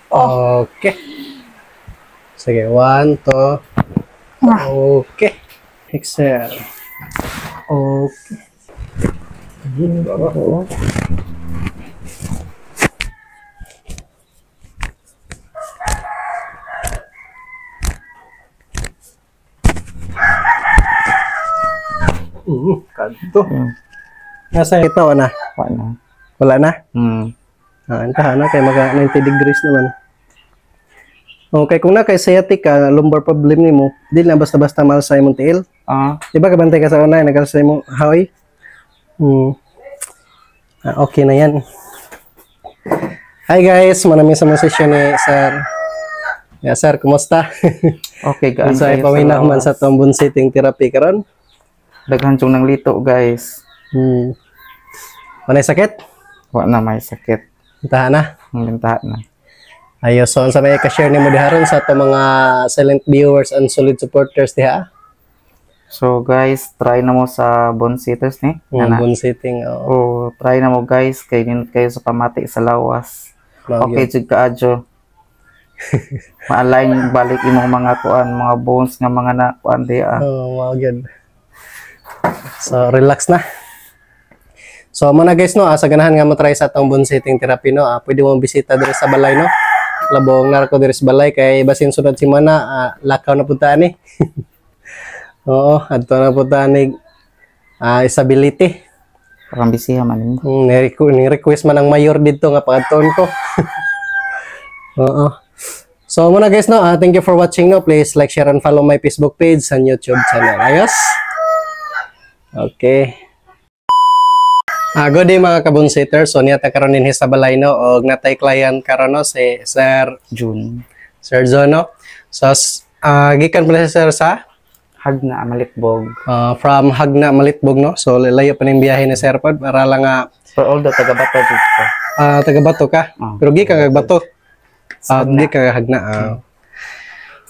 Okay. Sige, 1, 2. Okay. Exhale. Okay. Baba. Kanto. Nasa ito na? Wala na? Antahan na kay mga 90 degrees naman. Okay, kung na kay sciatica, lumbar problem ni mo, di na basta-basta malsay mong tiil. Diba kabantay ka sa una, nagalsay mo hawi? Okay na yan. Hi guys, maraming sa mga session ni Sir. Yeah, Sir, kumusta? Okay, guys. Sa ipaminaman sa tombon sitting therapy karon. Daghan chung ng lito, guys. Manay sakit? Wa na may sakit. Tahan na. Lintahan na. Ayos, so sa may ka-share ni mo diharon sa ato mga silent viewers and solid supporters diha. So guys, try na mo sa bone sitters ni. Bone sitting. Try na mo guys, kay ninot kayo sa pamati sa lawas. Okay, jud kaadyo. Ma-align balik imong mga kuan, mga bones nga mga na kuan diha. Wow, good. So relax na. So muna guys no, sa ganahan nga mo try sa atong bone sitting therapy no, pwede mo bisita diri sa balay no. Labong narko diri sa balay kay basin sunod si mana lakaw na punta ni. Oo, adto na punta ni disability. Parang bisiha man mo. Ni-request man ang mayor dito nga pagadton ko. Oo. So muna guys no, thank you for watching no. Please like, share and follow my Facebook page and YouTube channel. Ayos. Okay. Good day mga kabonsitters. So niyata karon din sa balay no og natay client karon no si Sir June. Sir Zono. So gikan pala si Sir sa Hagna Malitbog. From Hagna Malitbog no. So layo pa ning biyahe ni Sir Pod para lang for all the taga-Bato dito. Taga-Bato ka. Pero gikan kag Bato. Di ka Hagna.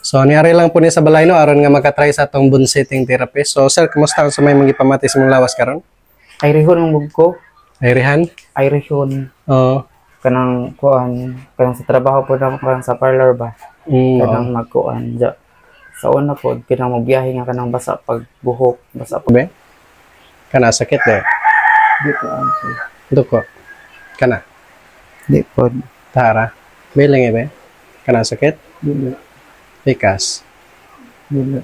So niari lang po ni sa balay no aron nga makatry sa atong bone sitting therapy. So Sir, kumusta sa may mga pamati sa mong lawas karon? Airihon ang mugko. Airihan? Airihon. Kanang kuan, kanang sa trabaho po na kanang sa parlor ba. Kanang magkuan ja. Sa una po, kanang magbiyahe nga kanang basa pag buhok, basa pag. Be? Kana sakit de? Di ko answer. Duko? Kana? Di po. Tara? Bilang be? Kana sakit? Dili. Pikas? Dili.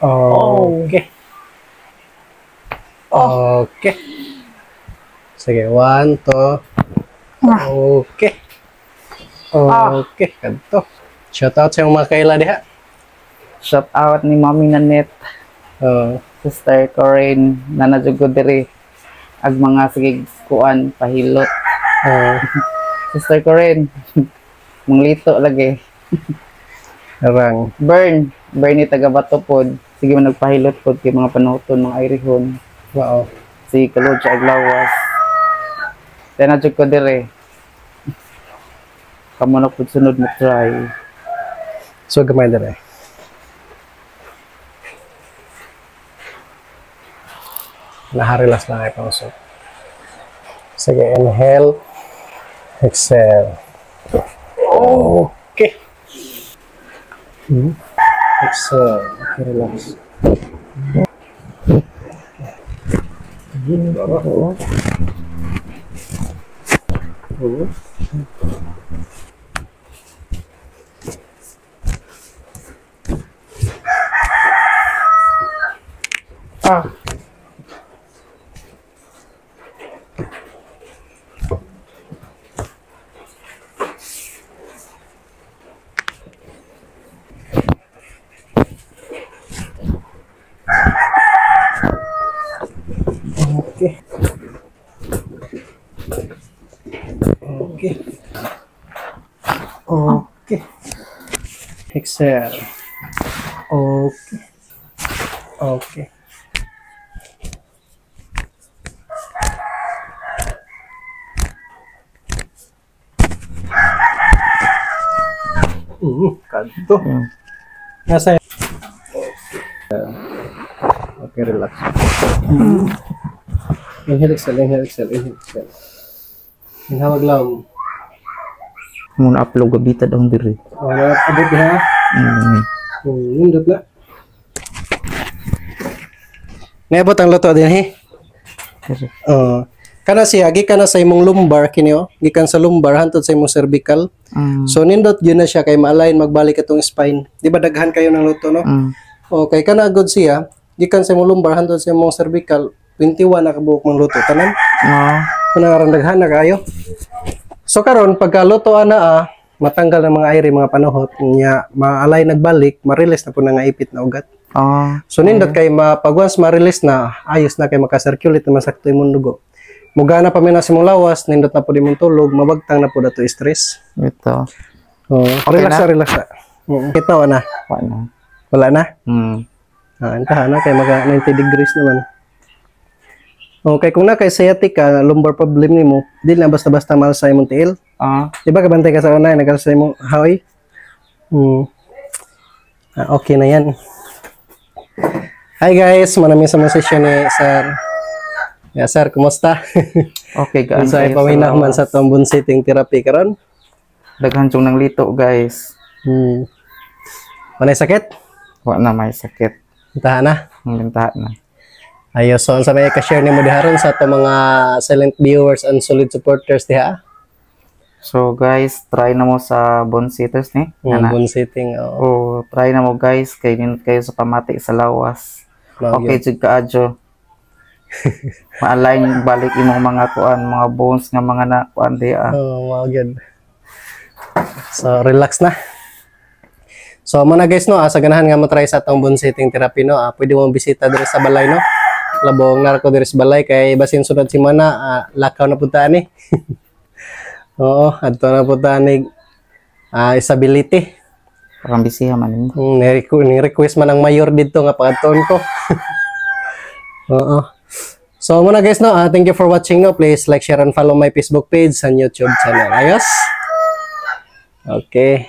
Okay. Okay. Sige, 1, 2. Okay. Okay, kanto. Shout out sa mga kaila diha. Shout out ni Mami Nanet. Sister Corinne, nanajugod diri. Ag mga sige kuan pahilot. Sister Corinne, manglito lagi. Arang. Bernie taga-Bato pod. Sige man nagpahilot pod kay mga panuton, mga airihon. Wow. Si Kalod sa Aglawas. Then adjud ko dire. Kamo na pud sunod mo try. So gamay dire. Naharelax lang ay pausok. Sige, inhale. Exhale. Okay. Exhale. Relax. Okay. Okay. Okay. Exhale. Okay. Okay. Kanto. Nasa. Okay, relax. Inhale, exhale, inhale, exhale, inhale, exhale. Inhawag lang. Muna upload gabita daw diri. Wala abot ha. Nindot na. Naabot ang luto din he. Diri. Kana siya gikan na sa imong lumbar kini gikan sa lumbar hantod sa imong cervical. So nindot gyud na siya kay ma-align magbalik atong spine. Di ba daghan kayo ng luto no? Okay, kana good siya gikan sa imong lumbar hantod sa imong cervical 21 na kabuok mong luto tanan. Kuna daghan na kayo. So karon pagkaluto ana matanggal ng mga airi mga panuhot nya ma-align nagbalik ma-release na po nga ipit na ugat. So nindot kay pag once ma-release na ayos na kay maka-circulate na masakto imong dugo. Mugana pa mina sa mong lawas, nindot na po di mong tulog, mabagtang na po dato stress. Ito. Relax na, relax na. Kita na. Wala na? Antahan na, kay maka 90 degrees naman. Okay, kung na kay sciatica, lumbar problem ni mo, di na basta-basta mahal sa imong tiil. Diba kabantay ka sa unay, nagal sa imong hawi? Okay na yan. Hi guys, manami sa mga session ni Sir. Yeah, sir, kumusta? Okay, guys. Sa ipamina man sa itong bone setting therapy karon. Daghan chung ng lito, guys. Manay sakit? Wala na may sakit. Tahan na? Tahan na. Ayos, so sa may ka-share ni mo diharon sa itong mga silent viewers and solid supporters diha? So guys, try na mo sa bone setters ni. Bone setting, try na mo guys, kay kayo sa pamati sa lawas. Okay, jud kaadyo. Ma-align balik imong mga kuan, mga bones nga mga na kuan diha. Wow, good. So relax na. So muna guys no, sa ganahan nga mo try sa atong bone setting therapy no, pwede mo bisita diri sa balay no. Labong narko diri sa balay kay basin sunod si mana lakaw na punta ni. Oo, adto na punta ni disability. Parang bisiha man mo. Ni-request man ang mayor dito nga pagatuon ko. Oo. So muna guys no, thank you for watching no. Please like, share and follow my Facebook page and YouTube channel. Ayos? Okay.